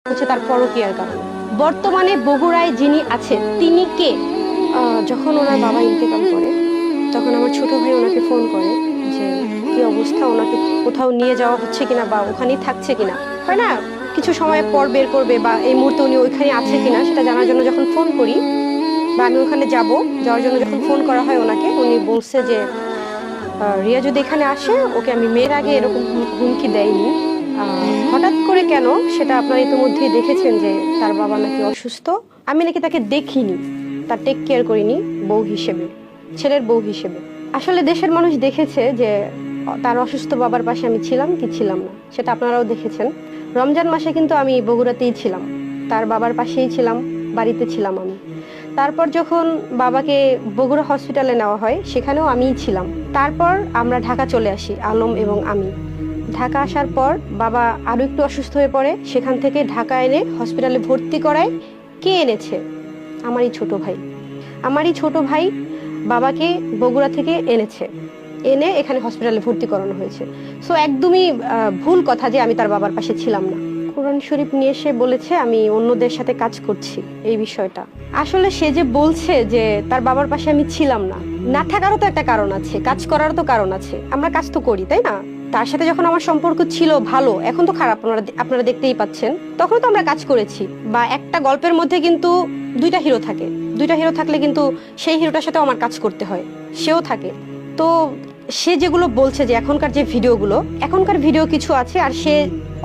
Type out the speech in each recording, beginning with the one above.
হচ্ছে তার পরকীয়ার কারণে। বর্তমানে বগুড়ায় যিনি আছেন তিনি কে? যখন ওনার বাবা ইন্তেকাল করে তখন আমার ছোট ভাই ওনাকে ফোন করে যে কি অবস্থা, ওনাকে কোথাও নিয়ে যাওয়া হচ্ছে কিনা বা ওখানেই থাকছে কিনা, হয় না কিছু সময় পর বের করবে বা এই মুহূর্তে উনি ওইখানে আছে কিনা সেটা জানার জন্য যখন ফোন করি বা আমি ওখানে যাওয়ার জন্য যখন ফোন করা হয় ওনাকে, উনি বলছে যে রিয়া যদি এখানে আসে ওকে আমি মেয়ের আগে এরকম হুমকি দেয়নি। হঠাৎ করে কেন সেটা আপনারা ইতিমধ্যেই দেখেছেন যে তার বাবা নাকি অসুস্থ, আমি নাকি তাকে দেখিনি, তার টেক কেয়ার করিনি বউ হিসেবে, ছেলের বউ হিসেবে। আসলে দেশের মানুষ দেখেছে যে তার অসুস্থ বাবার পাশে আমি ছিলাম কি ছিলাম না, সেটা আপনারাও দেখেছেন। রমজান মাসে কিন্তু আমি বগুড়াতেই ছিলাম, তার বাবার পাশেই ছিলাম, বাড়িতে ছিলাম আমি। তারপর যখন বাবাকে বগুড়া হসপিটালে নেওয়া হয় সেখানেও আমিই ছিলাম। তারপর আমরা ঢাকা চলে আসি, আলম এবং আমি। ঢাকা আসার পর বাবা আরো একটু অসুস্থ হয়ে পড়ে, সেখান থেকে ঢাকা এনে হসপিটালে ভর্তি করায়। কে এনেছে? আমারই ছোট ভাই। আমারই ছোট ভাই বাবাকে বগুড়া থেকে এনেছে, এনে এখানে হসপিটালে ভর্তি করানো হয়েছে। সো একদমই ভুল কথা যে আমি তার বাবার পাশে ছিলাম না। কোরআন শরীফ নিয়ে সে বলেছে আমি অন্যদের সাথে কাজ করছি, এই বিষয়টা আসলে সে যে বলছে যে তার বাবার পাশে আমি ছিলাম না, না থাকারও তো একটা কারণ আছে, কাজ করারও তো কারণ আছে, আমরা কাজ তো করি তাই না? তার সাথে যখন আমার সম্পর্ক ছিল ভালো, এখন তো খারাপ, আপনারা দেখতেই পাচ্ছেন, তখন তো আমরা কাজ করেছি। বা একটা গল্পের মধ্যে কিন্তু দুইটা হিরো থাকে, দুইটা হিরো থাকলে কিন্তু সেই হিরোটার সাথেও আমার কাজ করতে হয়, সেও থাকে। তো সে যেগুলো বলছে যে এখনকার যে ভিডিওগুলো, এখনকার ভিডিও কিছু আছে আর সে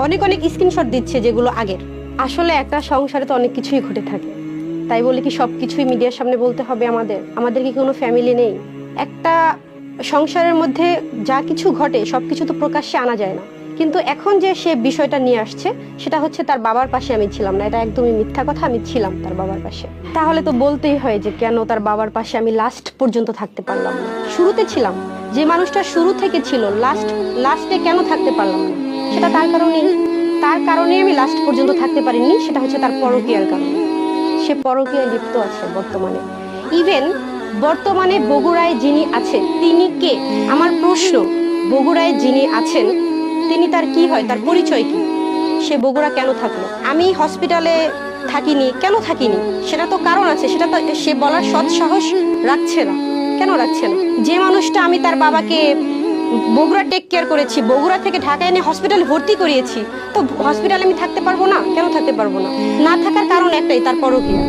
অনেক অনেক স্ক্রিনশট দিচ্ছে যেগুলো আগের। আসলে একটা সংসারে তো অনেক কিছুই ঘটে থাকে, তাই বলে কি সবকিছুই মিডিয়ার সামনে বলতে হবে? আমাদের কি কোনো ফ্যামিলি নেই? একটা সংসারের মধ্যে যা কিছু ঘটে সবকিছু তো প্রকাশ্যে আনা যায় না। কিন্তু এখন যে সে বিষয়টা নিয়ে আসছে সেটা হচ্ছে তার বাবার পাশে আমি ছিলাম না, এটা একদমই মিথ্যা কথা। আমি ছিলাম তার বাবার পাশে। তাহলে তো বলতেই হয় যে কেন তার বাবার পাশে আমি লাস্ট পর্যন্ত থাকতে পারলাম না। শুরুতে ছিলাম, যে মানুষটা শুরু থেকে ছিল লাস্টে কেন থাকতে পারলাম না? সেটা তার কারণেই আমি লাস্ট পর্যন্ত থাকতে পারিনি, সেটা হচ্ছে তার পরকীয়ার কারণে। সে পরকীয়ায় লিপ্ত আছে বর্তমানে। ইভেন বর্তমানে বগুড়ায় যিনি আছেন তিনি কে? আমার প্রশ্ন, বগুড়ায় যিনি আছেন তিনি তার কি হয়, তার পরিচয় কি? সে বগুড়া কেন থাকলো? আমি হসপিটালে থাকিনি, কেন থাকিনি সেটা তো কারণ আছে, সেটা তো সে বলার সৎ সাহস রাখছে না। কেন রাখছে না? যে মানুষটা আমি তার বাবাকে বগুড়া টেক কেয়ার করেছি, বগুড়া থেকে ঢাকা এনে হসপিটালে ভর্তি করিয়েছি, তো হসপিটালে আমি থাকতে পারবো না? কেন থাকতে পারবো না? না থাকার কারণ একটাই, তার পরকীয়া।